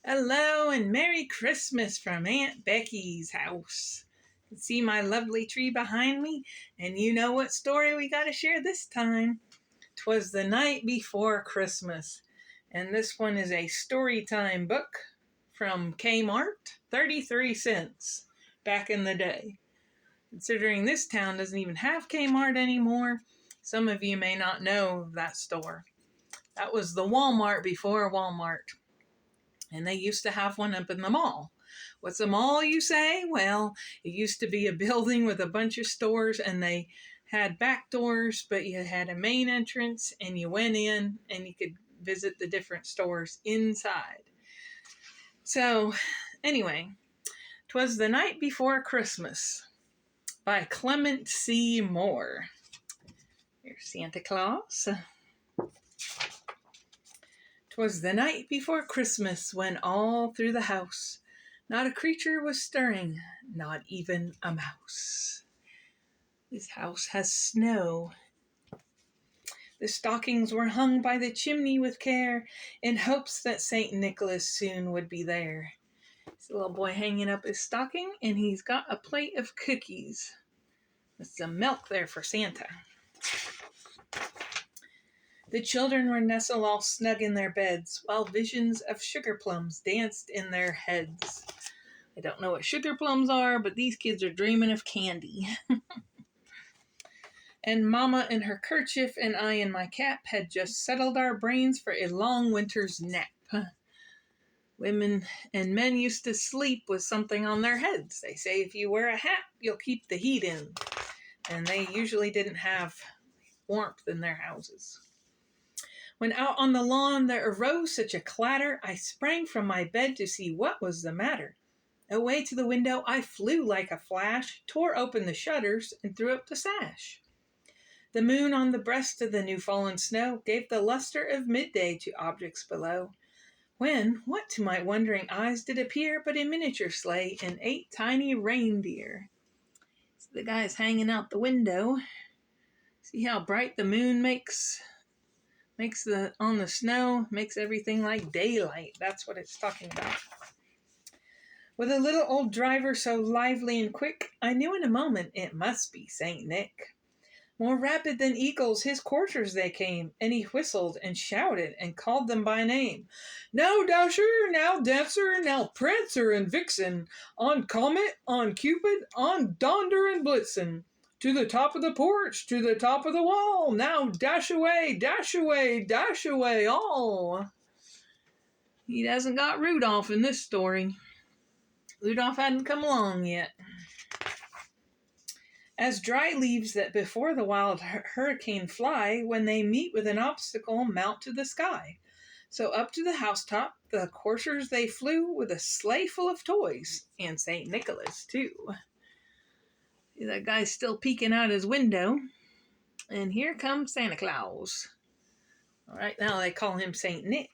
Hello and Merry Christmas from Aunt Becky's house. You can see my lovely tree behind me, and you know what story we got to share this time. 'Twas the night before Christmas, and this one is a story time book from Kmart, 33 cents back in the day. Considering this town doesn't even have Kmart anymore, some of you may not know that store. That was the Walmart before Walmart. And they used to have one up in the mall. What's a mall, you say? Well, it used to be a building with a bunch of stores, and they had back doors, but you had a main entrance, and you went in, and you could visit the different stores inside. So, anyway, 'Twas the Night Before Christmas by Clement C. Moore. Here's Santa Claus. 'Twas the night before Christmas when all through the house not a creature was stirring, not even a mouse. This house has snow. The stockings were hung by the chimney with care in hopes that St. Nicholas soon would be there. There's a little boy hanging up his stocking, and he's got a plate of cookies with some milk there for Santa. The children were nestled all snug in their beds, while visions of sugar plums danced in their heads. I don't know what sugar plums are, but these kids are dreaming of candy. And Mama in her kerchief and I in my cap had just settled our brains for a long winter's nap. Women and men used to sleep with something on their heads. They say if you wear a hat, you'll keep the heat in. And they usually didn't have warmth in their houses. When out on the lawn there arose such a clatter, I sprang from my bed to see what was the matter. Away to the window I flew like a flash, tore open the shutters, and threw up the sash. The moon on the breast of the new-fallen snow gave the luster of midday to objects below, when, what to my wondering eyes did appear but a miniature sleigh and 8 tiny reindeer. So the guy's hanging out the window. See how bright the moon makes on the snow, makes everything like daylight. That's what it's talking about. With a little old driver so lively and quick, I knew in a moment it must be St. Nick. More rapid than eagles his coursers they came, and he whistled and shouted and called them by name. Now Dasher, now Dancer, now Prancer and Vixen, on Comet, on Cupid, on Donder and Blitzen. To the top of the porch, to the top of the wall, now dash away, dash away, dash away, all. He hasn't got Rudolph in this story. Rudolph hadn't come along yet. As dry leaves that before the wild hurricane fly, when they meet with an obstacle, mount to the sky. So up to the housetop, the coursers they flew with a sleigh full of toys, and St. Nicholas too. That guy's still peeking out his window. And here comes Santa Claus. All right, now they call him St. Nick.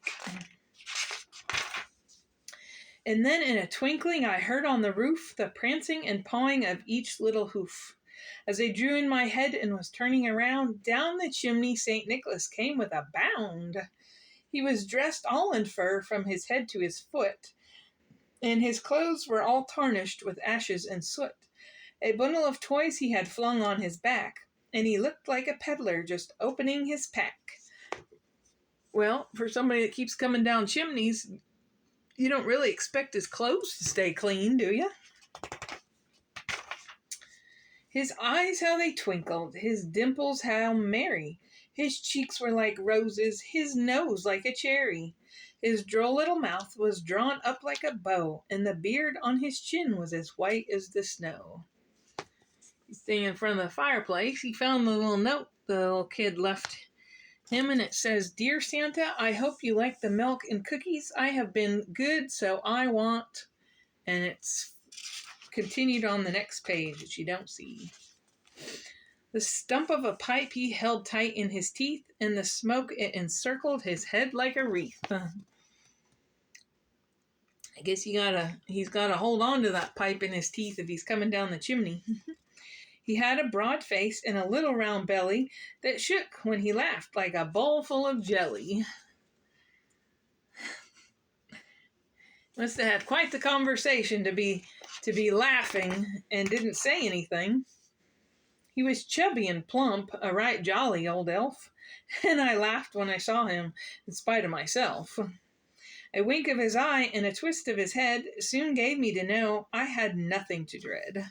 And then in a twinkling I heard on the roof the prancing and pawing of each little hoof. As I drew in my head and was turning around, down the chimney St. Nicholas came with a bound. He was dressed all in fur from his head to his foot, and his clothes were all tarnished with ashes and soot. A bundle of toys he had flung on his back, and he looked like a peddler just opening his pack. Well, for somebody that keeps coming down chimneys, you don't really expect his clothes to stay clean, do you? His eyes, how they twinkled, his dimples, how merry. His cheeks were like roses, his nose like a cherry. His droll little mouth was drawn up like a bow, and the beard on his chin was as white as the snow. He's standing in front of the fireplace. He found the little note the little kid left him, and it says, Dear Santa, I hope you like the milk and cookies. I have been good, so I want... And it's continued on the next page that you don't see. The stump of a pipe he held tight in his teeth, and the smoke it encircled his head like a wreath. I guess he's gotta hold on to that pipe in his teeth if he's coming down the chimney. He had a broad face and a little round belly that shook when he laughed like a bowl full of jelly. Must have had quite the conversation to be laughing and didn't say anything. He was chubby and plump, a right jolly old elf, and I laughed when I saw him, in spite of myself. A wink of his eye and a twist of his head soon gave me to know I had nothing to dread.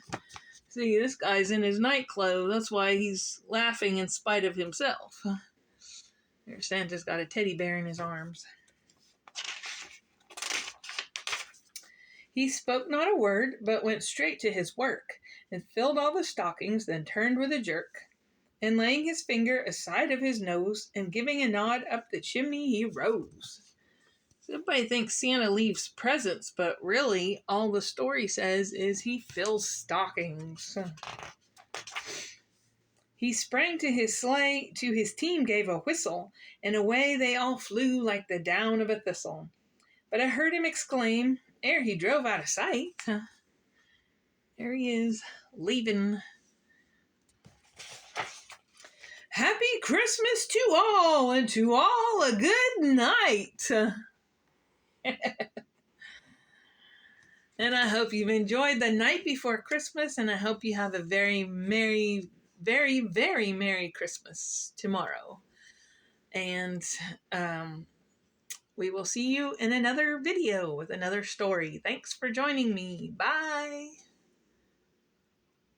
See, this guy's in his nightclothes. That's why he's laughing in spite of himself. There, Santa's got a teddy bear in his arms. He spoke not a word, but went straight to his work, and filled all the stockings, then turned with a jerk, and laying his finger aside of his nose, and giving a nod up the chimney he rose. So everybody thinks Santa leaves presents, but really, all the story says is he fills stockings. He sprang to his sleigh, to his team gave a whistle, and away they all flew like the down of a thistle. But I heard him exclaim, ere he drove out of sight, there he is, leaving. Happy Christmas to all, and to all a good night. And I hope you've enjoyed the night before Christmas, and I hope you have a very merry, very, very Merry Christmas tomorrow. And we will see you in another video with another story. Thanks for joining me. Bye.